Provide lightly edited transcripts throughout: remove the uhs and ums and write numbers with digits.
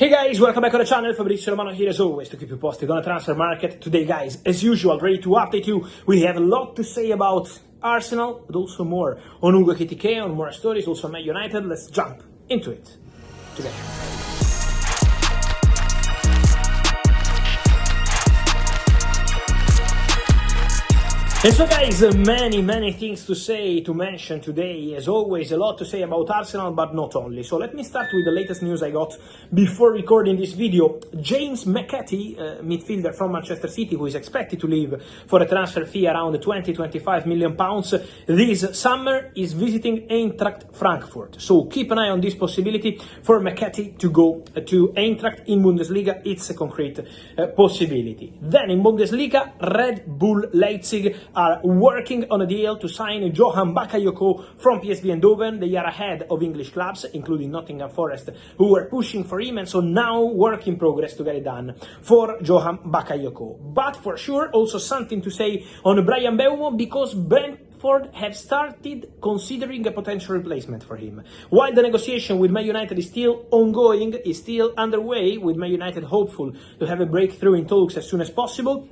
Hey guys, welcome back on the channel. Fabrizio Romano here as always to keep you posted on the transfer market. Today guys, as usual, ready to update you. We have a lot to say about Arsenal, but also more on Ekitike, on more stories, also Man United. Let's jump into it together. And so guys, many things to say, to mention today. As always, a lot to say about Arsenal, but not only. So let me start with the latest news I got before recording this video. James McAtee, midfielder from Manchester City, who is expected to leave for a transfer fee around 20-25 million pounds this summer, is visiting Eintracht Frankfurt. So keep an eye on this possibility for McAtee to go to Eintracht in Bundesliga. It's a concrete possibility. Then in Bundesliga, Red Bull Leipzig are working on a deal to sign Johan Bakayoko from PSV Eindhoven. They are ahead of English clubs, including Nottingham Forest, who were pushing for him, and so now work in progress to get it done for Johan Bakayoko. But for sure, also something to say on Bryan Mbeumo, because Brentford have started considering a potential replacement for him. While the negotiation with Man United is still ongoing, is still underway, with Man United hopeful to have a breakthrough in talks as soon as possible,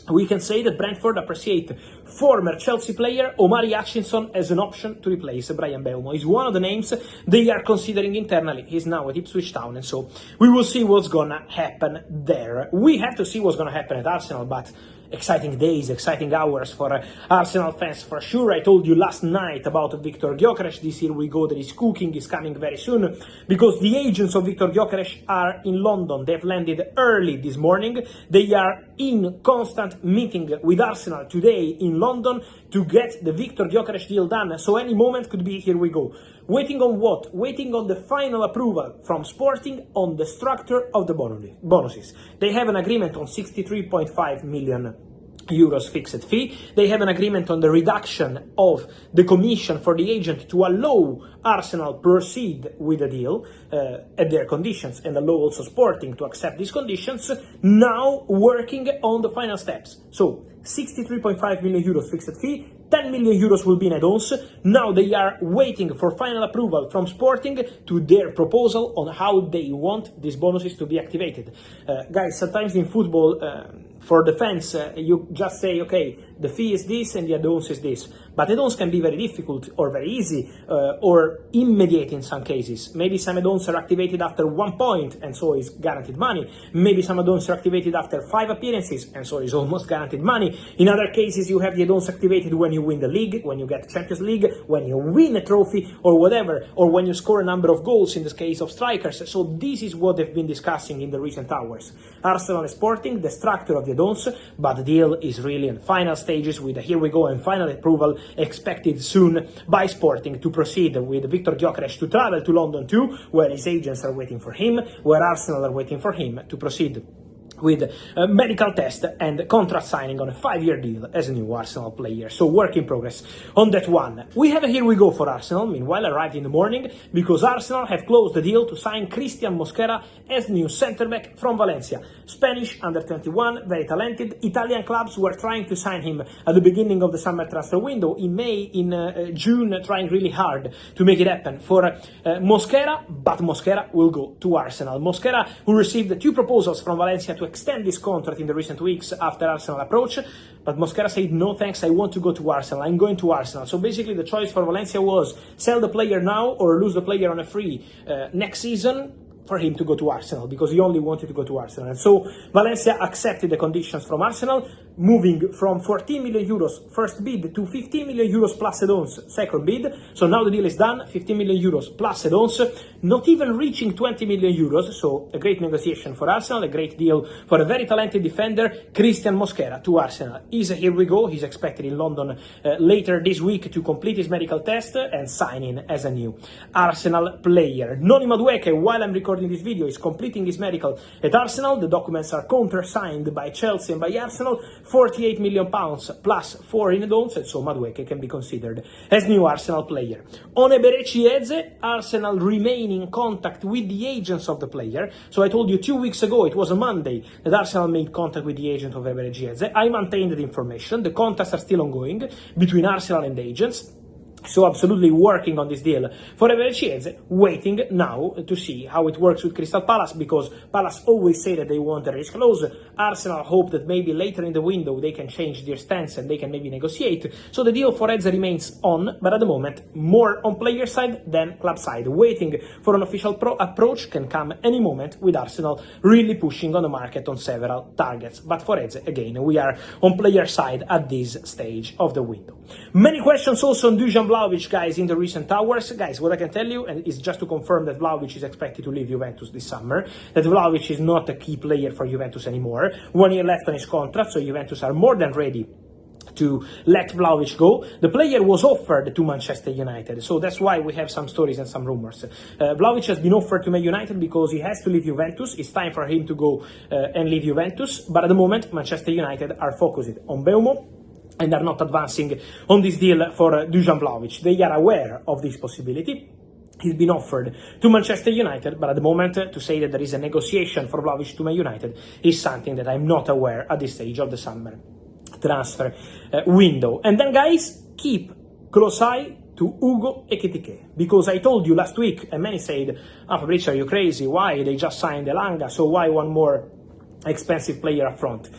we can say that Brentford appreciate former Chelsea player Omari Hutchinson as an option to replace Bryan Mbeumo. He's one of the names they are considering internally. He's now at Ipswich Town, and so we will see what's gonna happen there. We have to see what's gonna happen at Arsenal, but exciting days, exciting hours for Arsenal fans for sure. I told you last night about Victor Gyokeres. This Here We Go that is cooking is coming very soon, because the agents of Victor Gyokeres are in London. They've landed early this morning. They are in constant meeting with Arsenal today in London to get the Victor Gyokeres deal done. So any moment could be Here We Go. Waiting on what? Waiting on the final approval from Sporting on the structure of the bonuses. They have an agreement on 63.5 million euros fixed fee. They have an agreement on the reduction of the commission for the agent to allow Arsenal proceed with the deal at their conditions, and allow also Sporting to accept these conditions. Now working on the final steps. So 63.5 million euros fixed fee, 10 million euros will be in add-ons. Now they are waiting for final approval from Sporting to their proposal on how they want these bonuses to be activated. Guys, sometimes in football, for the fans, you just say, okay, the fee is this and the add-ons is this. But add-ons can be very difficult or very easy or immediate in some cases. Maybe some add-ons are activated after 1 point and so is guaranteed money. Maybe some add-ons are activated after 5 appearances and so is almost guaranteed money. In other cases, you have the add-ons activated when you win the league, when you get Champions League, when you win a trophy or whatever, or when you score a number of goals in the case of strikers. So this is what they've been discussing in the recent hours. Arsenal and Sporting, the structure of the add-ons, but the deal is really in final stages with a Here We Go and final approval expected soon by Sporting to proceed with Victor Gyokeres to travel to London too, where his agents are waiting for him, where Arsenal are waiting for him to proceed with a medical test and contract signing on a 5-year deal as a new Arsenal player. So work in progress on that one. We have a Here We Go for Arsenal, meanwhile, arrived in the morning, because Arsenal have closed the deal to sign Christian Mosquera as new centre-back from Valencia. Spanish, under 21, very talented. Italian clubs were trying to sign him at the beginning of the summer transfer window, in May, in June, trying really hard to make it happen for Mosquera, but Mosquera will go to Arsenal. Mosquera, who received 2 proposals from Valencia to extend this contract in the recent weeks after Arsenal approach, but Mosquera said, no thanks, I want to go to Arsenal, I'm going to Arsenal. So basically the choice for Valencia was sell the player now or lose the player on a free next season for him to go to Arsenal, because he only wanted to go to Arsenal. And so Valencia accepted the conditions from Arsenal, moving from 14 million euros first bid to 15 million euros plus add-ons second bid. So now the deal is done, 15 million euros plus add-ons, not even reaching 20 million euros. So a great negotiation for Arsenal, a great deal for a very talented defender, Christian Mosquera, to Arsenal. He's a Here We Go. He's expected in London later this week to complete his medical test and sign in as a new Arsenal player. Noni Madueke, while I'm recording this video, is completing his medical at Arsenal. The documents are counter-signed by Chelsea and by Arsenal. 48 million pounds plus 4 in add-ons, and so Madueke can be considered as new Arsenal player. On Eberechi Eze, Arsenal remain in contact with the agents of the player. So I told you 2 weeks ago, it was a Monday, that Arsenal made contact with the agent of Eberechi Eze. I maintained the information. The contacts are still ongoing between Arsenal and the agents. So absolutely working on this deal for Chiese, waiting now to see how it works with Crystal Palace, because Palace always say that they want a risk clause. Arsenal hope that maybe later in the window they can change their stance and they can maybe negotiate. So the deal for Eze remains on, but at the moment more on player side than club side. Waiting for an official approach can come any moment, with Arsenal really pushing on the market on several targets. But for Eze, again, we are on player side at this stage of the window. Many questions also on Dusan Vlahovic, guys, in the recent hours. Guys, what I can tell you is just to confirm that Vlahovic is expected to leave Juventus this summer, that Vlahovic is not a key player for Juventus anymore. 1 year left on his contract, so Juventus are more than ready to let Vlahovic go. The player was offered to Manchester United, so that's why we have some stories and some rumors. Vlahovic has been offered to Man United because he has to leave Juventus. It's time for him to go and leave Juventus, but at the moment Manchester United are focused on Mbeumo and are not advancing on this deal for Dusan Vlahovic. They are aware of this possibility. He's been offered to Manchester United, but at the moment, to say that there is a negotiation for Vlahovic to Man United is something that I'm not aware at this stage of the summer transfer window. And then, guys, keep close eye to Ugo Ekitike, because I told you last week, and many said, Fabrizio, are you crazy? Why? They just signed Elanga, so why one more expensive player up front?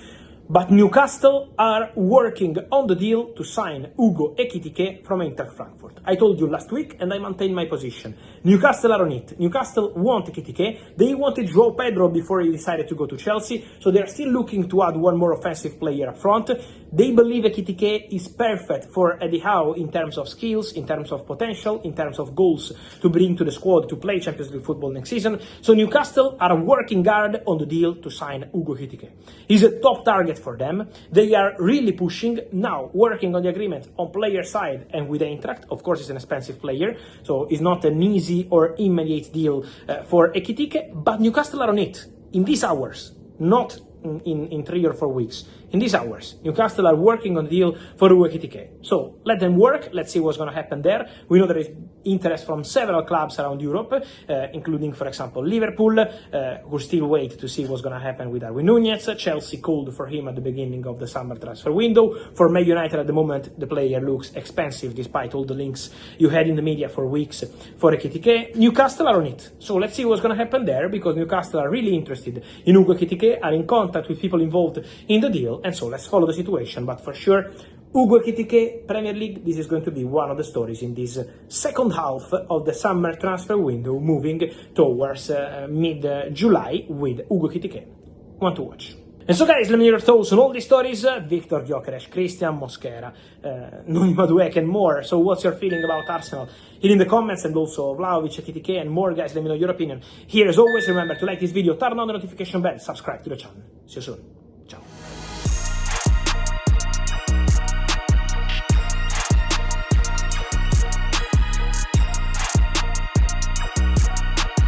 But Newcastle are working on the deal to sign Ugo Ekitike from Inter Frankfurt. I told you last week, and I maintain my position. Newcastle are on it. Newcastle want Ekitike. They wanted João Pedro before he decided to go to Chelsea, so they're still looking to add one more offensive player up front. They believe Ekitike is perfect for Eddie Howe in terms of skills, in terms of potential, in terms of goals to bring to the squad to play Champions League football next season. So Newcastle are working hard on the deal to sign Ugo Ekitike. He's a top target for them. They are really pushing now, working on the agreement on player side and with Eintracht. Of course, he's an expensive player, so it's not an easy or immediate deal for Ekitike, but Newcastle are on it in these hours, not in 3 or 4 weeks. In these hours, Newcastle are working on the deal for Ugo Ekitike. So let them work. Let's see what's going to happen there. We know there is interest from several clubs around Europe, including, for example, Liverpool, who still wait to see what's going to happen with Darwin Núñez. Chelsea called for him at the beginning of the summer transfer window. For Man United at the moment, the player looks expensive despite all the links you had in the media for weeks for Ekitike. Newcastle are on it. So let's see what's going to happen there, because Newcastle are really interested in Ugo Ekitike, are in contact with people involved in the deal. And so let's follow the situation, but for sure, Ugo Ekitike, Premier League, this is going to be one of the stories in this second half of the summer transfer window, moving towards mid-July with Ugo Ekitike. One to watch. And so, guys, let me hear your thoughts on all these stories. Victor, Gyokeres, Christian, Mosquera, Noni Madueke and more. So what's your feeling about Arsenal? Here in the comments, and also Vlahovic, Ekitike and more, guys. Let me know your opinion. Here, as always, remember to like this video, turn on the notification bell, subscribe to the channel. See you soon.